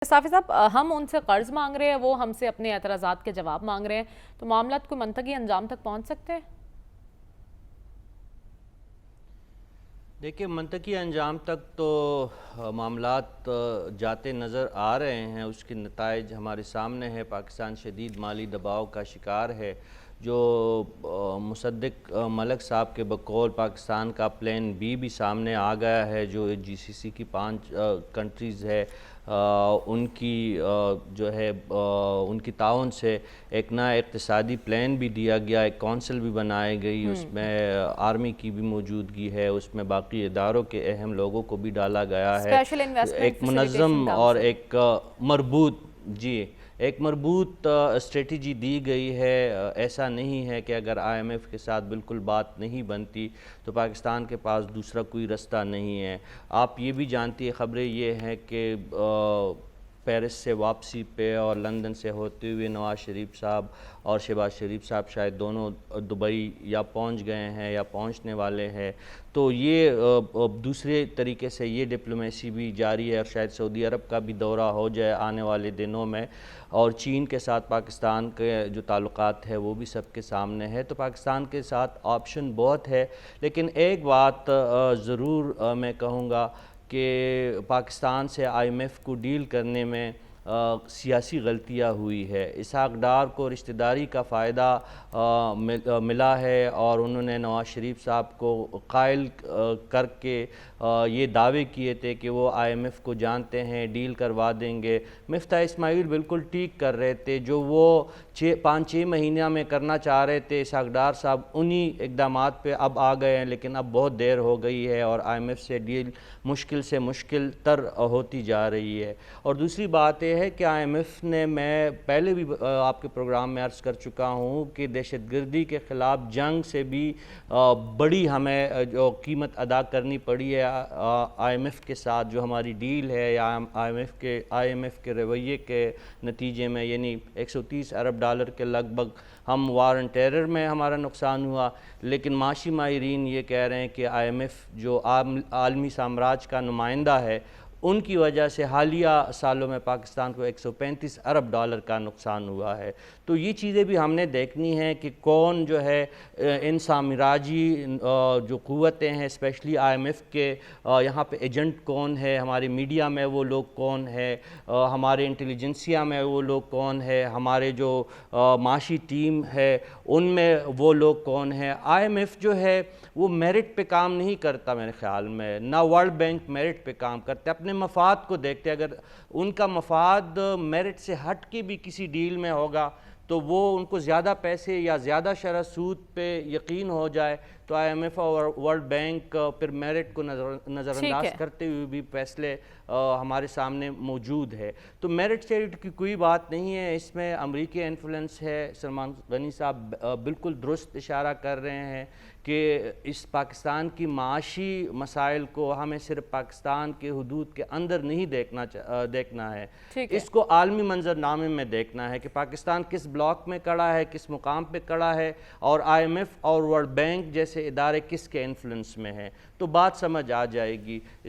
صافی صاحب ہم ان سے قرض مانگ رہے ہیں، وہ ہم سے اپنے اعتراضات کے جواب مانگ رہے ہیں، تو معاملات کوئی منطقی انجام تک پہنچ سکتے ہیں؟ دیکھیے، منطقی انجام تک تو معاملات جاتے نظر آ رہے ہیں۔ اس کے نتائج ہمارے سامنے ہے۔ پاکستان شدید مالی دباؤ کا شکار ہے، جو مصدق ملک صاحب کے بقول پاکستان کا پلان بی بھی سامنے آ گیا ہے، جو جی سی سی کی 5 کنٹریز ہے، ان کی جو ہے ان کی تعاون سے ایک نیا اقتصادی پلان بھی دیا گیا، ایک کونسل بھی بنائی گئی، اس میں آرمی کی بھی موجودگی ہے، اس میں باقی اداروں کے اہم لوگوں کو بھی ڈالا گیا ہے۔ اسپیشل انویسٹمنٹ ایک فیسیلیٹیشن منظم اور کاؤنسل۔ ایک مربوط اسٹریٹجی دی گئی ہے۔ ایسا نہیں ہے کہ اگر آئی ایم ایف کے ساتھ بالکل بات نہیں بنتی تو پاکستان کے پاس دوسرا کوئی رستہ نہیں ہے۔ آپ یہ بھی جانتی ہیں، خبریں یہ ہیں کہ پیرس سے واپسی پہ اور لندن سے ہوتے ہوئے نواز شریف صاحب اور شہباز شریف صاحب شاید دونوں دبئی یا پہنچ گئے ہیں یا پہنچنے والے ہیں، تو یہ دوسرے طریقے سے یہ ڈپلومیسی بھی جاری ہے، اور شاید سعودی عرب کا بھی دورہ ہو جائے آنے والے دنوں میں، اور چین کے ساتھ پاکستان کے جو تعلقات ہے وہ بھی سب کے سامنے ہے۔ تو پاکستان کے ساتھ آپشن بہت ہے، لیکن ایک بات ضرور میں کہوں گا کہ پاکستان سے آئی ایم ایف کو ڈیل کرنے میں سیاسی غلطیاں ہوئی ہے۔ اسحاق ڈار کو رشتہ داری کا فائدہ ملا ہے، اور انہوں نے نواز شریف صاحب کو قائل کر کے یہ دعوے کیے تھے کہ وہ آئی ایم ایف کو جانتے ہیں، ڈیل کروا دیں گے۔ مفتاح اسماعیل بالکل ٹھیک کر رہے تھے، جو وہ 5-6 مہینہ میں کرنا چاہ رہے تھے اسحاق ڈار صاحب، انہی اقدامات پہ اب آ گئے ہیں، لیکن اب بہت دیر ہو گئی ہے اور آئی ایم ایف سے ڈیل مشکل سے مشکل تر ہوتی جا رہی ہے۔ اور دوسری بات یہ ہے کہ آئی ایم ایف نے، میں پہلے بھی آپ کے پروگرام میں عرض کر چکا ہوں کہ دہشت گردی کے خلاف جنگ سے بھی بڑی ہمیں جو قیمت ادا کرنی پڑی ہے آئی ایم ایف کے ساتھ، جو ہماری ڈیل ہے یا آئی ایم ایف کے رویے کے نتیجے میں، یعنی 130 ارب ڈالر کے لگ بھگ ہم وار اینڈ ٹیرر میں ہمارا نقصان ہوا، لیکن معاشی ماہرین یہ کہہ رہے ہیں کہ آئی ایم ایف جو عالمی سامراج کا نمائندہ ہے، ان کی وجہ سے حالیہ سالوں میں پاکستان کو 135 ارب ڈالر کا نقصان ہوا ہے۔ تو یہ چیزیں بھی ہم نے دیکھنی ہیں کہ کون جو ہے ان سامراجی جو قوتیں ہیں، اسپیشلی آئی ایم ایف کے یہاں پہ ایجنٹ کون ہے، ہمارے میڈیا میں وہ لوگ کون ہے، ہمارے انٹیلیجنسیا میں وہ لوگ کون ہے، ہمارے جو معاشی ٹیم ہے ان میں وہ لوگ کون ہیں۔ آئی ایم ایف جو ہے وہ میرٹ پہ کام نہیں کرتا، میرے خیال میں نہ ورلڈ بینک میرٹ پہ کام کرتے، اپنے مفاد کو دیکھتے۔ اگر ان کا مفاد میرٹ سے ہٹ کے بھی کسی ڈیل میں ہوگا تو وہ ان کو زیادہ پیسے یا زیادہ شرح سود پہ یقین ہو جائے تو آئی ایم ایف اور ورلڈ بینک پھر میرٹ کو نظر ٹھیک انداز ہے۔ کرتے ہوئے بھی فیصلے ہمارے سامنے موجود ہے۔ تو میرٹ چیریٹ کی کوئی بات نہیں ہے، اس میں امریکی انفلوئنس ہے۔ سلمان غنی صاحب بالکل درست اشارہ کر رہے ہیں کہ اس پاکستان کی معاشی مسائل کو ہمیں صرف پاکستان کے حدود کے اندر نہیں دیکھنا ہے، ٹھیک ہے۔ اس کو عالمی منظرنامے میں دیکھنا ہے کہ پاکستان کس بلاک میں کھڑا ہے، کس مقام پہ کھڑا ہے، اور آئی ایم ایف اور ورلڈ بینک جیسے ادارے کس کے انفلوئنس میں ہیں، تو بات سمجھ آ جائے گی۔ اس